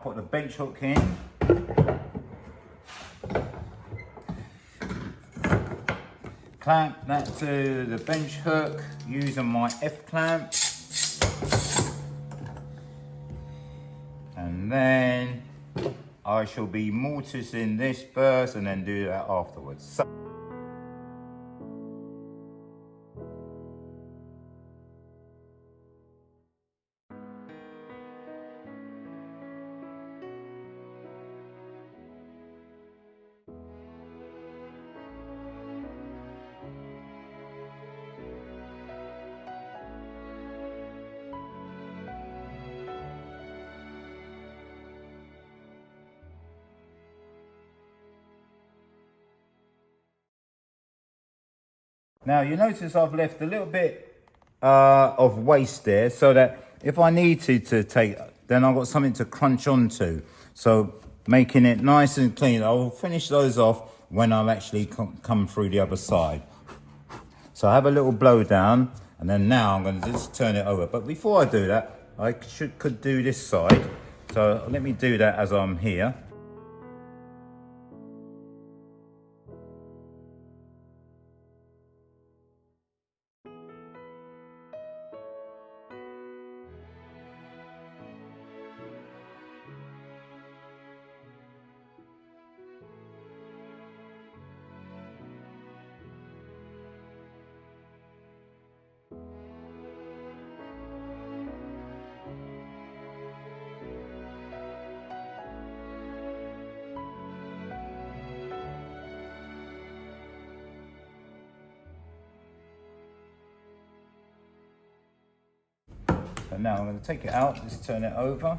Put the bench hook in. Clamp that to the bench hook using my F clamp. And then I shall be mortising this first and then do that afterwards. So now you notice I've left a little bit of waste there so that if I need to take, then I've got something to crunch onto. So making it nice and clean. I'll finish those off when I've actually come through the other side. So I have a little blow down and then now I'm going to just turn it over. But before I do that, I could do this side. So let me do that as I'm here. So now I'm going to take it out, just turn it over.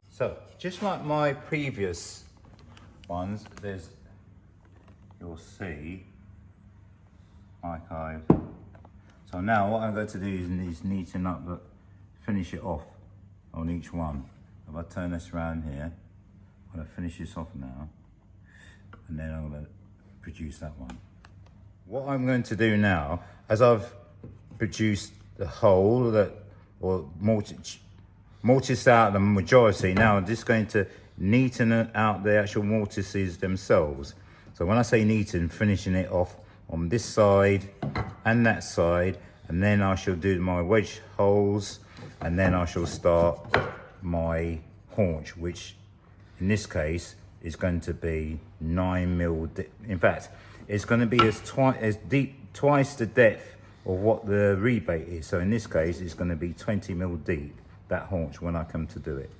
So, just like my previous ones, you'll see, so now what I'm going to do is neaten up, finish it off on each one. If I turn this around here, I'm going to finish this off now, and then I'm going to produce that one. What I'm going to do now, as I've produced the whole, or mortise out the majority, now I'm just going to neaten out the actual mortises themselves. So when I say neaten, finishing it off on this side and that side, and then I shall do my wedge holes, and then I shall start my haunch, which in this case is going to be 9mm deep. In fact, it's going to be as deep, twice the depth of what the rebate is. So in this case, it's going to be 20mm deep, that haunch, when I come to do it.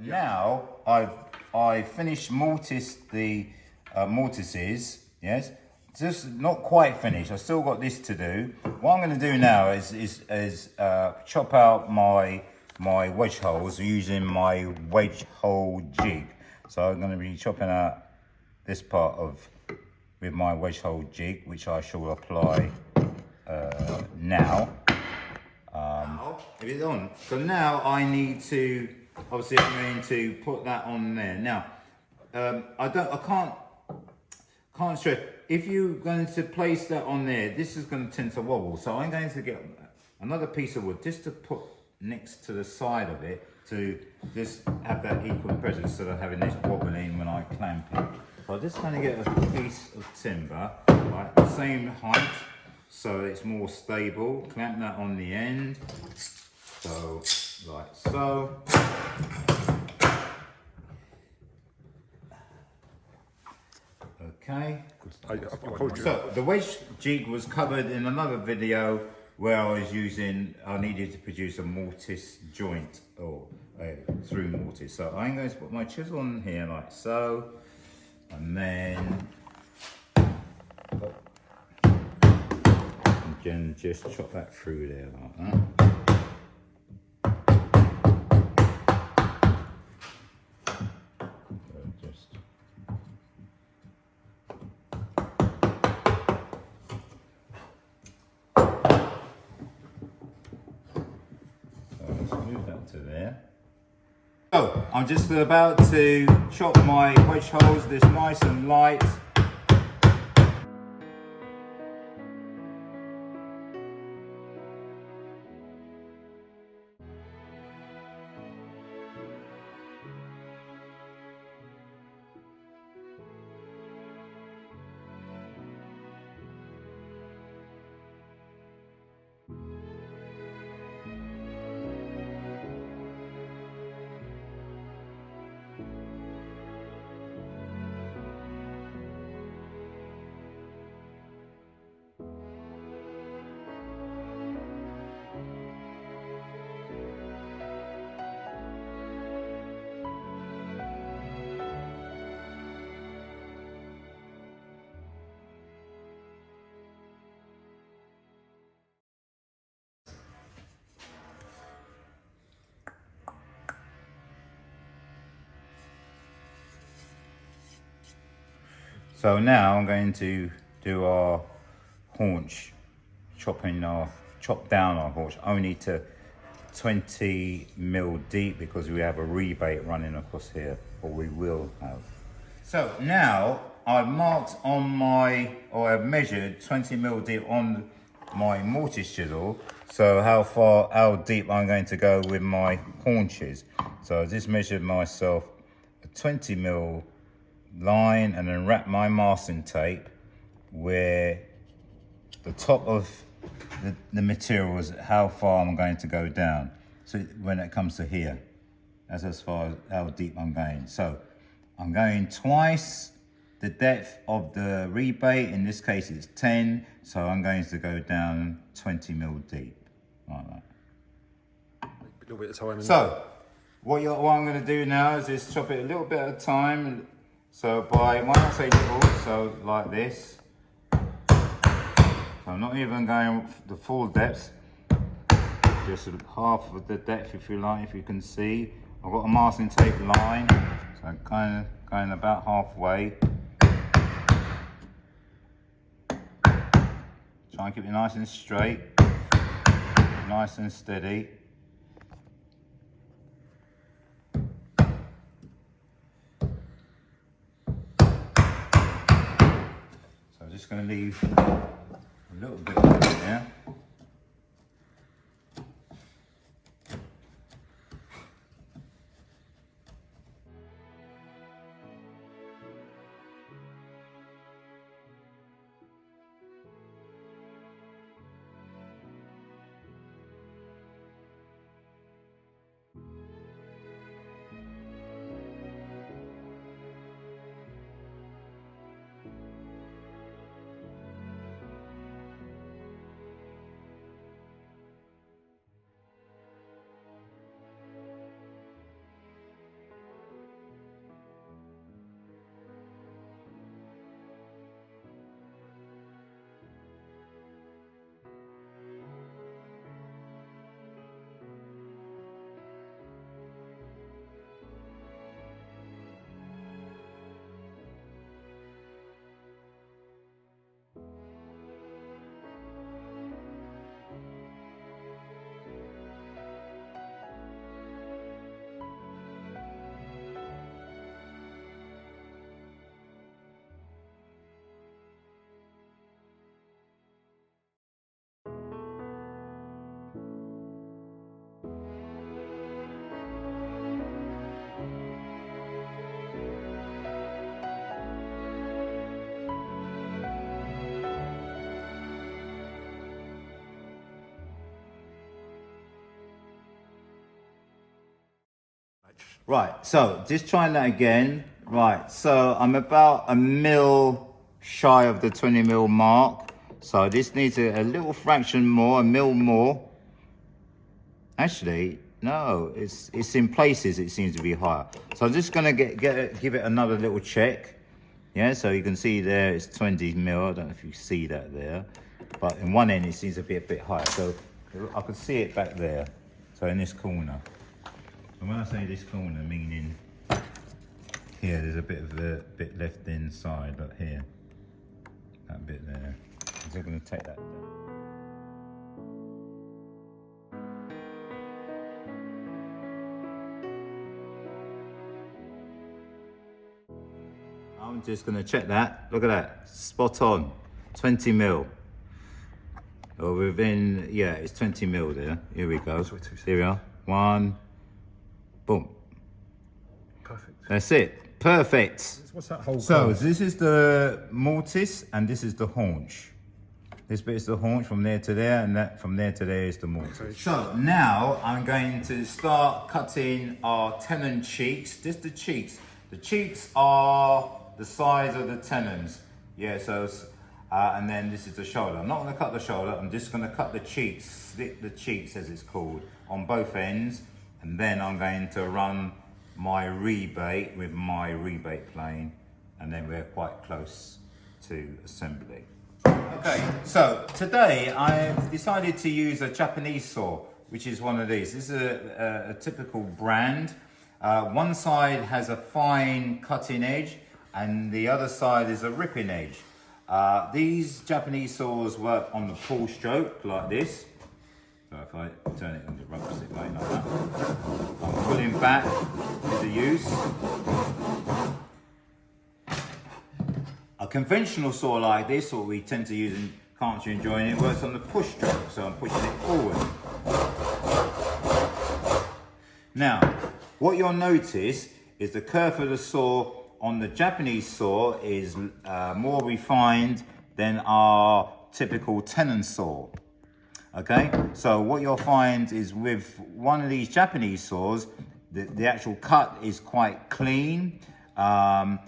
Now I finished mortice the mortices, yes. Just not quite finished. I still got this to do. What I'm going to do now is chop out my wedge holes using my wedge hole jig. So I'm going to be chopping out this part with my wedge hole jig, which I shall apply now. If it's on. So now I need to, obviously I'm going to put that on there. Now, I can't stress, if you're going to place that on there, this is going to tend to wobble. So I'm going to get another piece of wood just to put next to the side of it to just have that equal pressure instead of having this wobbling when I clamp it. So I'm just going to get a piece of timber, like the same height, so it's more stable. Clamp that on the end, so like so. Okay. So the wedge jig was covered in another video where I needed to produce a mortise joint or through mortise. So I'm going to put my chisel on here like so, and then again just chop that through there like that. To there. So I'm just about to chop my wedge holes this nice and light. So now I'm going to do our haunch, chop down our haunch only to 20 mil deep because we have a rebate running across here, or we will have. So now I've marked on I've measured 20 mil deep on my mortise chisel. So how deep I'm going to go with my haunches. So I just measured myself a 20 mil line and then wrap my masking tape where the top of the material is how far I'm going to go down. So when it comes to here, that's as far as how deep I'm going. So I'm going twice the depth of the rebate. In this case it's 10, so I'm going to go down 20 mil deep, like that. A little bit of time. So what I'm going to do now is just chop it a little bit at a time. So when I say little, so like this. So I'm not even going the full depth, just half of the depth if you like, if you can see. I've got a masking tape line, so I'm kind of going about halfway. Try and keep it nice and straight, nice and steady. So I'm just going to leave a little bit of it there. Right, so just trying that again. Right, so I'm about a mil shy of the 20 mil mark. So this needs a little fraction more, a mil more. Actually, no, it's in places it seems to be higher. So I'm just gonna give it another little check. Yeah, so you can see there it's 20 mil. I don't know if you see that there, but in one end it seems to be a bit higher. So I can see it back there. So in this corner. And when I say this corner, meaning here, there's a bit left inside, but here, that bit there. I'm just going to take that down. I'm just going to check that. Look at that, spot on, 20 mil. Or within, yeah, it's 20 mil there. Here we go. Here we are. One. Boom. Perfect. That's it. Perfect. What's that whole So this is the mortise and this is the haunch. This bit is the haunch from there to there, and that from there to there is the mortise. Okay. So now I'm going to start cutting our tenon cheeks. Just the cheeks. The cheeks are the size of the tenons. Yeah, so and then this is the shoulder. I'm not going to cut the shoulder. I'm just going to cut the cheeks, slit the cheeks as it's called, on both ends. And then I'm going to run my rebate with my rebate plane, and then we're quite close to assembly. Okay, so today I've decided to use a Japanese saw, which is one of these. This is a typical brand. One side has a fine cutting edge, and the other side is a ripping edge. These Japanese saws work on the pull stroke like this. So if I turn it on the opposite way like that, I'm pulling back with the use. A conventional saw like this, what we tend to use in carpentry and joining, works on the push stroke, so I'm pushing it forward. Now, what you'll notice is the curve of the saw on the Japanese saw is more refined than our typical Tenon saw. Okay, so what you'll find is with one of these Japanese saws, the actual cut is quite clean, and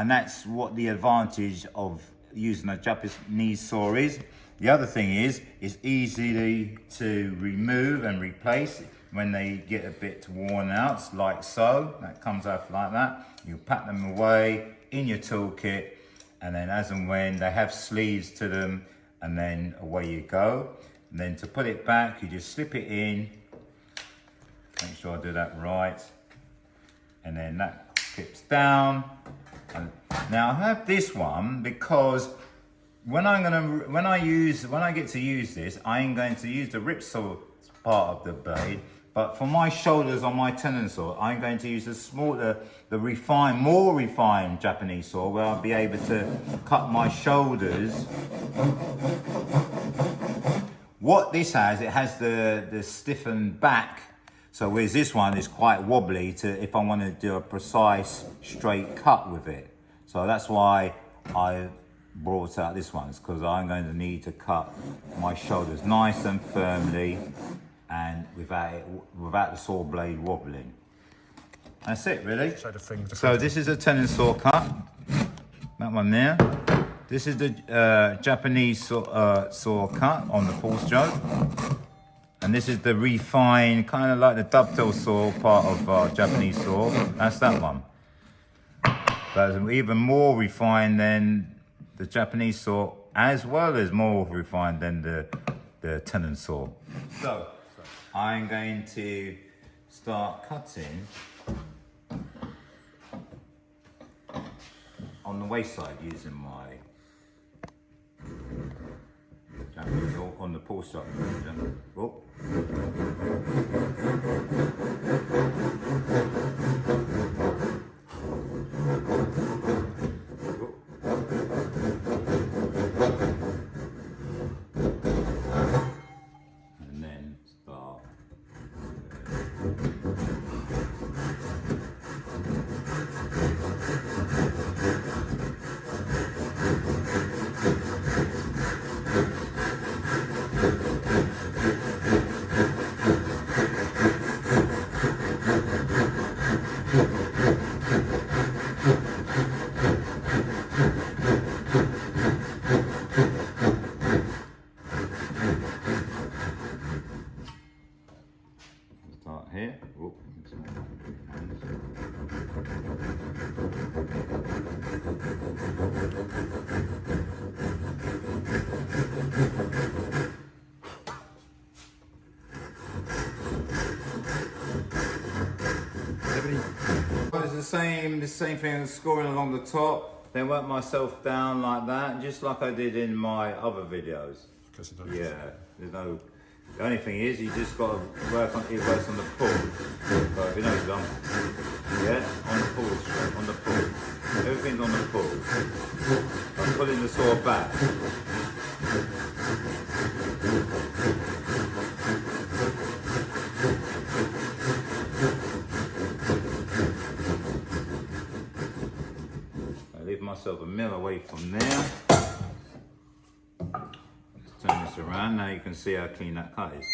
that's what the advantage of using a Japanese saw is. The other thing is, it's easy to remove and replace when they get a bit worn out, like so. That comes off like that. You pack them away in your toolkit, and then as and when they have sleeves to them, and then away you go. And then to put it back, you just slip it in. Make sure I do that right. And then that clips down. And now I have this one because when I get to use this, I'm going to use the rip saw part of the blade. But for my shoulders on my Tenon saw, I'm going to use the more refined Japanese saw, where I'll be able to cut my shoulders. What this has, it has the stiffened back. So whereas this one is quite wobbly if I want to do a precise straight cut with it. So that's why I brought out this one, because I'm going to need to cut my shoulders nice and firmly and without the saw blade wobbling. That's it, really. So this is a Tenon saw cut. That one there. This is the Japanese saw cut on the pull stroke. And this is the refined, kind of like the dovetail saw part of our Japanese saw. That's that one. That's even more refined than the Japanese saw, as well as more refined than the Tenon saw. So, I'm going to start cutting on the waist side using my Japanese saw on the pull stroke. Oh. And then start. Start here. Whoop. It's the same thing as scoring along the top, then work myself down like that, just like I did in my other videos. Yeah, the only thing is you just got to work on it works on the pull. So if you know done. Yeah, on the pull. Everything's on the pull. I'm pulling the saw back. I leave myself a mil away from there. Turn this around. Now you can see how clean that cut is.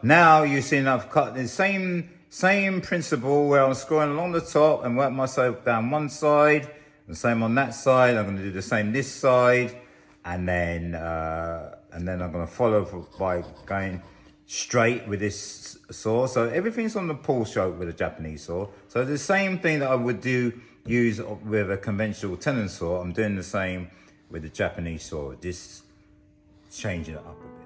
Now you've seen I've cut the same principle where I'm scoring along the top and work myself down one side. The same on that side. I'm going to do the same this side, and then I'm going to follow by going straight with this saw. So everything's on the pull stroke with a Japanese saw. So the same thing that I would use with a conventional Tenon saw, I'm doing the same with the Japanese saw. Just changing it up a bit.